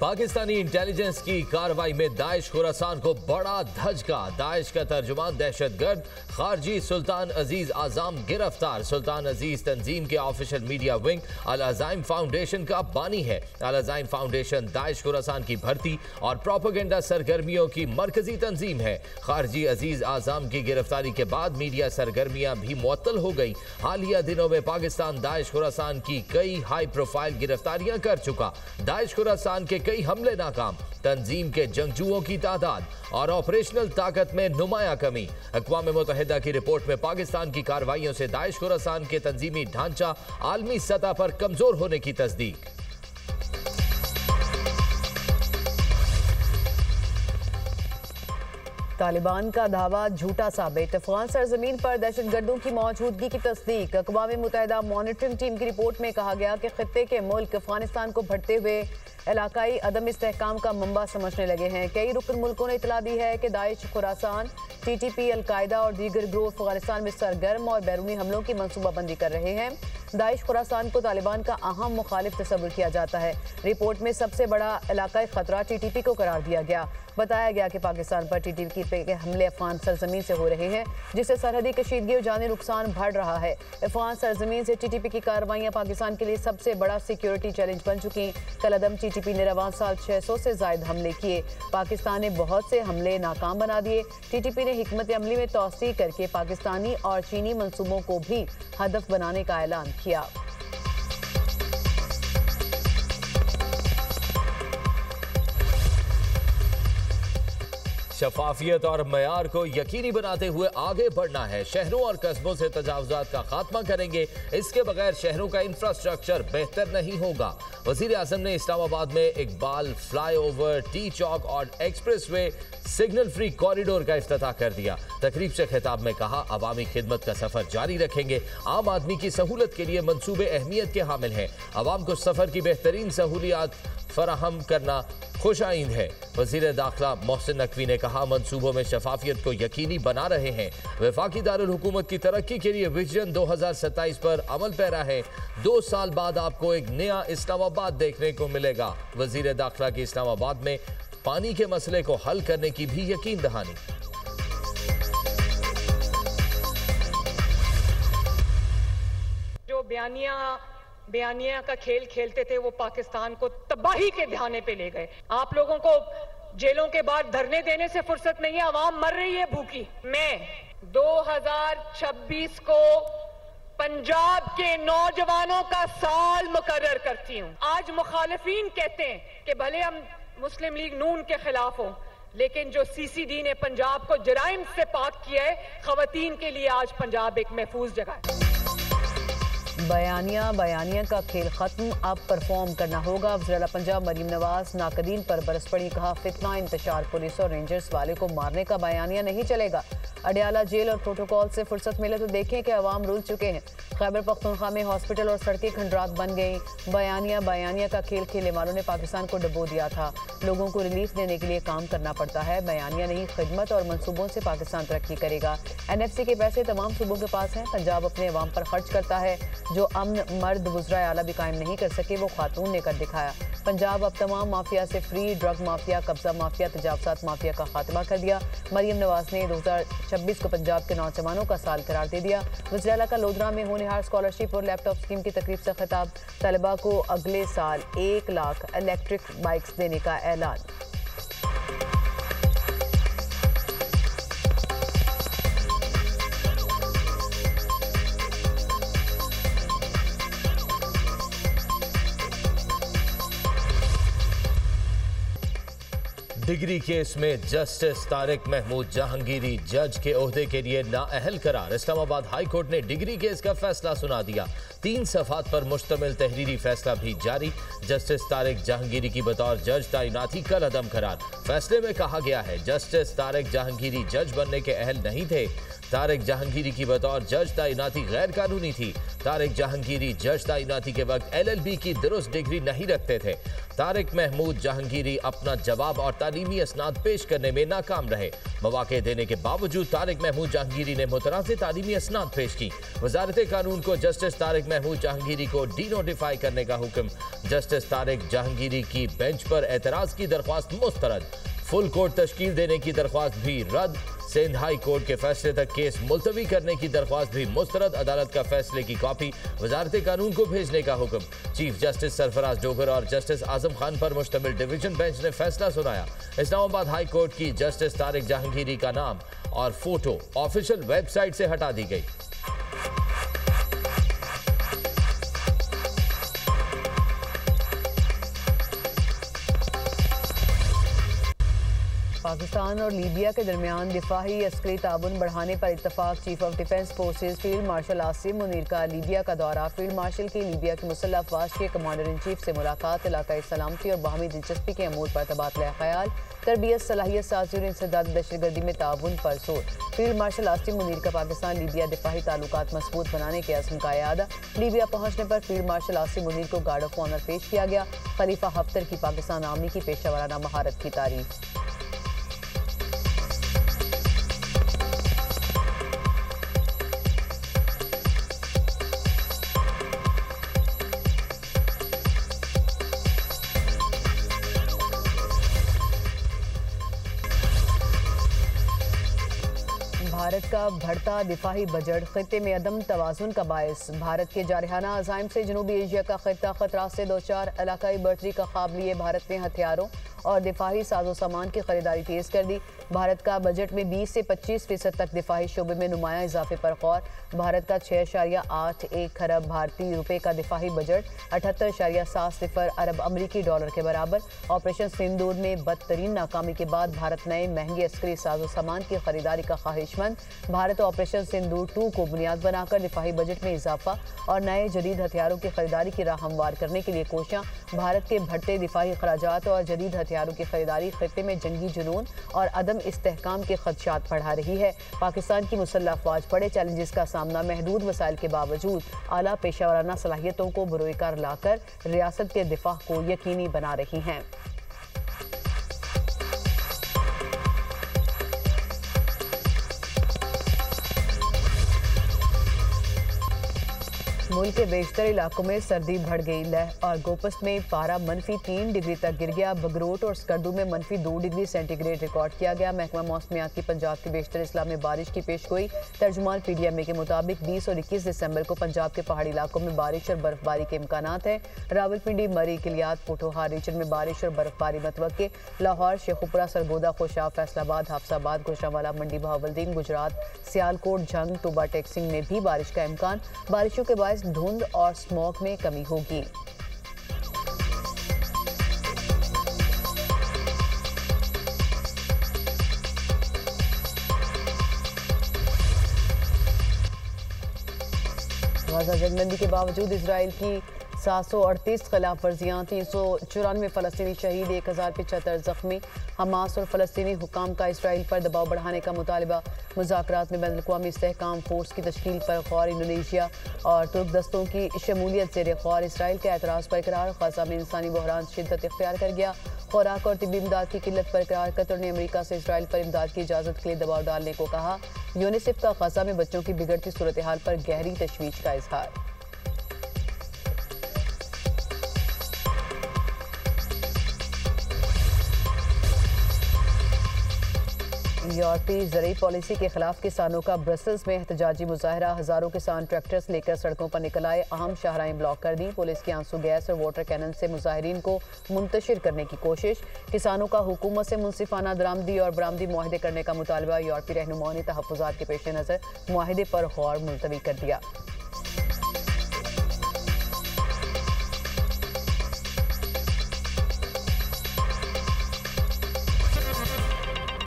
Pakistani intelligence की कार्रवाई में दाइश खुरासान को बड़ा धचका। दाइश का तर्जुमान दहशतगर्द खारजी सुल्तान अजीज आज़म गिरफ्तार। सुल्तान अजीज तंजीम के ऑफिशियल मीडिया विंग अल अज़ाइम फाउंडेशन का बानी है। अल अज़ाइम फाउंडेशन दाइश खुरासान की भर्ती और प्रोपेगेंडा सरगर्मियों की मरकजी तंजीम है। खारजी अजीज आज़म की गिरफ्तारी के बाद मीडिया सरगर्मियां भी मुअत्तल हो गई। हालिया दिनों में पाकिस्तान दाइश खुरासान की कई हाई प्रोफाइल गिरफ्तारियां कर चुका। दाइश खुरासान के कई हमले नाकाम, तंजीम के जंगजुओं की तादाद और ऑपरेशनल ताकत में नुमाया कमी। अक़वाम मुत्तहिदा की रिपोर्ट में पाकिस्तान की कार्रवाइयों से दाइश खुरासान के तंजीमी ढांचा आलमी सतह पर कमजोर होने की तस्दीक। तालिबान का दावा झूठा साबित, अफगान सरजमीन पर दहशतगर्दों की मौजूदगी की तस्दीक। अक़वाम मुत्तहिदा मॉनिटरिंग टीम की रिपोर्ट में कहा गया कि खित्ते के मुल्क अफगानिस्तान को बढ़ते हुए इलाकाई अदम इस्तेहकाम का मंबा समझने लगे हैं। कई रुकन मुल्कों ने इतला दी है कि दाइश खुरासान, TTP, अलकायदा और दीगर ग्रोह अफगानिस्तान में सरगर्म और बैरूनी हमलों की मनसूबाबंदी कर रहे हैं। दाइश खुरासान को तालिबान का अहम मुखालिफ तस्वुर किया जाता है। रिपोर्ट में सबसे बड़ा इलाकाई खतरा TTP को करार दिया गया। बताया गया कि पाकिस्तान पर TTP के हमले अफगान सरजमीन से हो रहे हैं, जिससे सरहदी कशीदगी और जानी नुकसान बढ़ रहा है। अफगान सरजमीन से TTP की कार्रवाइयाँ पाकिस्तान के लिए सबसे बड़ा सिक्योरिटी चैलेंज बन चुकी। कलअदम TTP ने रवान साल 600 से ज्यादा हमले किए। पाकिस्तान ने बहुत से हमले नाकाम बना दिए। TTP ने हिकमत अमली में तौसीक करके पाकिस्तानी और चीनी मंसूबों को भी हदफ बनाने का ऐलान किया। शफाफियत और मयार को यकीनी बनाते हुए आगे बढ़ना है। शहरों और कस्बों से तजावुजात का खात्मा करेंगे। इसके बगैर शहरों का इंफ्रास्ट्रक्चर बेहतर नहीं होगा। वज़ीर आज़म ने इस्लामाबाद में इकबाल फ्लाईओवर, टी चौक और express way signal free corridor का इफ्तिताह कर दिया। तकरीब से खिताब में कहा, अवामी खिदमत का सफर जारी रखेंगे। आम आदमी की सहूलत के लिए मंसूबे अहमियत के हामिल हैं। अवाम को सफर की बेहतरीन सहूलियात फराहम करना खुश आइंद है। वज़ीर दाखिला मोहसिन नकवी ने कहा, मंसूबों में शफाफियत को यकीनी बना रहे हैं। वफाकी दारुल हुकूमत की तरक्की के लिए विजन 2027 पर अमल पैरा है। 2 साल बाद आपको एक नया इस्लामाबाद देखने को मिलेगा। वज़ीर दाखिला की इस्लामाबाद में पानी के मसले को हल करने की भी यकीन दहानी। जो बयानिया का खेल खेलते थे वो पाकिस्तान को तबाही के ध्यान पे ले गए। आप लोगों को जेलों के बाहर धरने देने से फुर्सत नहीं है, आवाम मर रही है भूखी। मैं 2026 को पंजाब के नौजवानों का साल मुकर्रर करती हूँ। आज मुखालिफिन कहते हैं कि भले हम मुस्लिम लीग नून के खिलाफ हो, लेकिन जो CCD ने पंजाब को जराइम से पाक किया है, खवातीन के लिए आज पंजाब एक महफूज जगह है। बयानिया का खेल खत्म, अब परफॉर्म करना होगा। वज़ीर पंजाब मरीम नवाज नाकदीन पर बरस पड़ी, कहा फितना, इंतशार, पुलिस और रेंजर्स वाले को मारने का बयानिया नहीं चलेगा। अडियाला जेल और प्रोटोकॉल से फुर्सत मिले तो देखें कि अवाम रुल चुके हैं। खैबर पख्तूनख्वा में हॉस्पिटल और सड़कें खंडरात बन गई। बयानिया का खेल खेलने वालों ने पाकिस्तान को डुबो दिया था। लोगों को रिलीफ देने के लिए काम करना पड़ता है। बयानिया नहीं, खिदमत और मंसूबों से पाकिस्तान तरक्की करेगा। NFC के पैसे तमाम सूबों के पास हैं। पंजाब अपने अवाम पर खर्च करता है। जो अमन मर्द गुजरा आला भी कायम नहीं कर सके, वो खातून ने कर दिखाया। पंजाब अब तमाम माफिया से फ्री। ड्रग माफिया, कब्जा माफिया, तजावजात माफिया का खात्मा कर दिया। मरीम नवाज ने 2026 को पंजाब के नौजवानों का साल करार दे दिया। वज़ीर का लोधरा में होनहार स्कॉलरशिप और लैपटॉप स्कीम की तकरीब से खिताब। तलबा को अगले साल 1 लाख इलेक्ट्रिक बाइक्स देने का ऐलान। डिग्री केस में जस्टिस तारिक महमूद जहांगीरी जज के ओहदे के लिए नाअहल करार। इस्लामाबाद हाई कोर्ट ने डिग्री केस का फैसला सुना दिया। 3 सफ़हात पर मुश्तमिल तहरीरी फैसला भी जारी। जस्टिस तारिक जहांगीरी की बतौर जज तैनाती कल अदम करार। फैसले में कहा गया है, जस्टिस तारिक जहांगीरी जज बनने के अहल नहीं थे। तारिक जहांगीरी की बतौर जज तैनाती गैर कानूनी थी। तारिक जहांगीरी जज तैनाती के वक्त LLB की दुरुस्त डिग्री नहीं रखते थे। तारिक महमूद जहांगीरी अपना जवाब और तालीम तालीमी असनाद पेश करने में नाकाम रहे। मौके देने के बावजूद तारिक महमूद जहांगीरी ने मुतनाज़ तालीमी असनाद पेश की। वजारत कानून को जस्टिस तारिक महमूद जहांगीरी को डी नोटिफाई करने का हुक्म। जस्टिस तारिक जहांगीरी की बेंच पर एतराज की दरख्वास्त मुस्तरद। फुल कोर्ट तश्कील देने की दरख्वास्त भी रद्द। सिंध हाई कोर्ट के फैसले तक केस मुलतवी करने की दरख्वास्त भी मुस्तरद। अदालत का फैसले की कॉपी वजारत कानून को भेजने का हुक्म। चीफ जस्टिस सरफराज डोगर और जस्टिस आजम खान पर मुश्तमिल डिवीजन बेंच ने फैसला सुनाया। इस्लामाबाद हाई कोर्ट की जस्टिस तारिक जहांगीरी का नाम और फोटो ऑफिशियल वेबसाइट से हटा दी गई। पाकिस्तान और लीबिया के दरमियान दिफाही अस्करी ताउन बढ़ाने पर इत्तफाक। Chief of defence forces field marshal Asim Munir का लीबिया का दौरा। फील्ड मार्शल की लीबिया की मुसल्लह अफवाज के कमांडर इन चीफ से मुलाकात। इलाकाई सलामती और बाहमी दिलचस्पी के अमूर पर तबादला ख्याल। तरबियत सलाहियत साजी और इंसदाद दहशतगर्दी में ताउन पर जोर। फील्ड मार्शल आसिम मुनीर का पाकिस्तान लीबिया दिफाही ताल्लुकात मजबूत बनाने के अज़्म का इआदा। लीबिया पहुंचने पर फील्ड मार्शल आसिम मुनीर को गार्ड ऑफ ऑनर पेश किया गया। खलीफा हफ्तर की पाकिस्तान आर्मी की पेशा वाराना महारत की तारीफ। भारत का बढ़ता दिफाही बजट खित्ते में अदम तवाज़ुन का बायस। भारत के जारहाना अज़ाइम से जनूबी एशिया का खित्ता खतरात से दो चार। इलाकाई बढ़तरी का ख्वाब लिए भारत ने हथियारों और दिफाही साजो सामान की खरीदारी तेज़ कर दी। भारत का बजट में 20 से 25% तक दिफाही शोबे में नुमाया इजाफे पर गौर। भारत का 6.81 खरब भारतीय रुपए का दिफाही बजट 78.70 अरब अमरीकी डॉलर के बराबर। ऑपरेशन सिंदूर में बदतरीन नाकामी के बाद भारत नए महंगे अस्करी साजो सामान की खरीदारी का ख्वाहिशमंद। भारत ऑपरेशन सिंदूर 2 को बुनियाद बनाकर दिफाही बजट में इजाफा और नए जदीद हथियारों की खरीदारी की राह हमवार करने के लिए कोशियां। भारत के बढ़ते दिफाही खराजात और जदीद हथियारों की खरीदारी खित्ते में जंगी जुनून और अदम इस्तेहकाम के खदशात बढ़ा रही है। पाकिस्तान की मुसल्लह अफवाज बड़े चैलेंजेस का सामना महदूद वसाइल के बावजूद आला पेशावराना सलाहियतों को बरोकार लाकर रियासत के दिफा को यकीनी बना रही हैं। मुल्क के बेशतर इलाकों में सर्दी बढ़ गई। लह और गोपस में पारा -3 डिग्री तक गिर गया। बगरोट और स्कर्दू में -2 डिग्री सेंटीग्रेड रिकॉर्ड किया गया। महकमा मौसमियात की पंजाब के बेशतर इस्ला में बारिश की पेशगोई। तर्जुमान PDMA के मुताबिक 20 और 21 दिसंबर को पंजाब के पहाड़ी इलाकों में बारिश और बर्फबारी के इम्कानात हैं। रावलपिंडी, मरी, किलियात, पोठोहार रीजन में बारिश और बर्फबारी मतवक्के। लाहौर, शेखुपुरा, सरगोदा, खुशाब, फैसलाबाद, हाफसाबाद, गोशावाला, मंडी, बहावलदीन, गुजरात, सियालकोट, झंग, टोबा टेक्सिंग में भी बारिश का इम्कान। बारिशों के बायस धुंध और स्मॉग में कमी होगी। गाजा जंगबंदी के बावजूद इजराइल की 738 खिलाफ वर्जियाँ, 394 फ़लस्तीनी शहीद, 1075 जख्मी। हमास और फ़लस्तीनी हुकाम का इसराइल पर दबाव बढ़ाने का मुतालबा। मुज़ाकरात में बैनुल-अक़वामी इस्तेहकाम फोर्स की तश्कील पर गौर। इंडोनेशिया और तुर्क दस्तों की शमूलियत ज़ेर गौर। इसराइल का एतराज़ बरकरार। ग़ज़ा में इंसानी बहरान शिद्दत इख्तियार कर गया। खुराक और तिब्बी इमदाद की किल्लत बरकरार। कतर ने अमेरिका से इसराइल पर इमदाद की इजाज़त के लिए दबाव डालने को कहा। यूनिसेफ का ग़ज़ा में बच्चों की बिगड़ती सूरत हाल पर गहरी तशवीश का इजहार। यूरोपीय ज़रूरी पॉलिसी के खिलाफ किसानों का ब्रसल्स में एहतजाजी मुजाहरा। हज़ारों किसान ट्रैक्टर्स लेकर सड़कों पर निकल आए। अहम शाहराएं ब्लॉक कर दी। पुलिस की आंसू गैस और वाटर कैनन से मुजाहिरीन को मुंतशिर करने की कोशिश। किसानों का हुकूमत से मुंसिफाना दरामदी और बरामदी मुआहदे करने का मुतालबा। यूरोपीय रहनुमाओं ने तहफ़्फ़ुज़ात के पेश नज़र मुआहदे पर गौर मुलतवी कर दिया।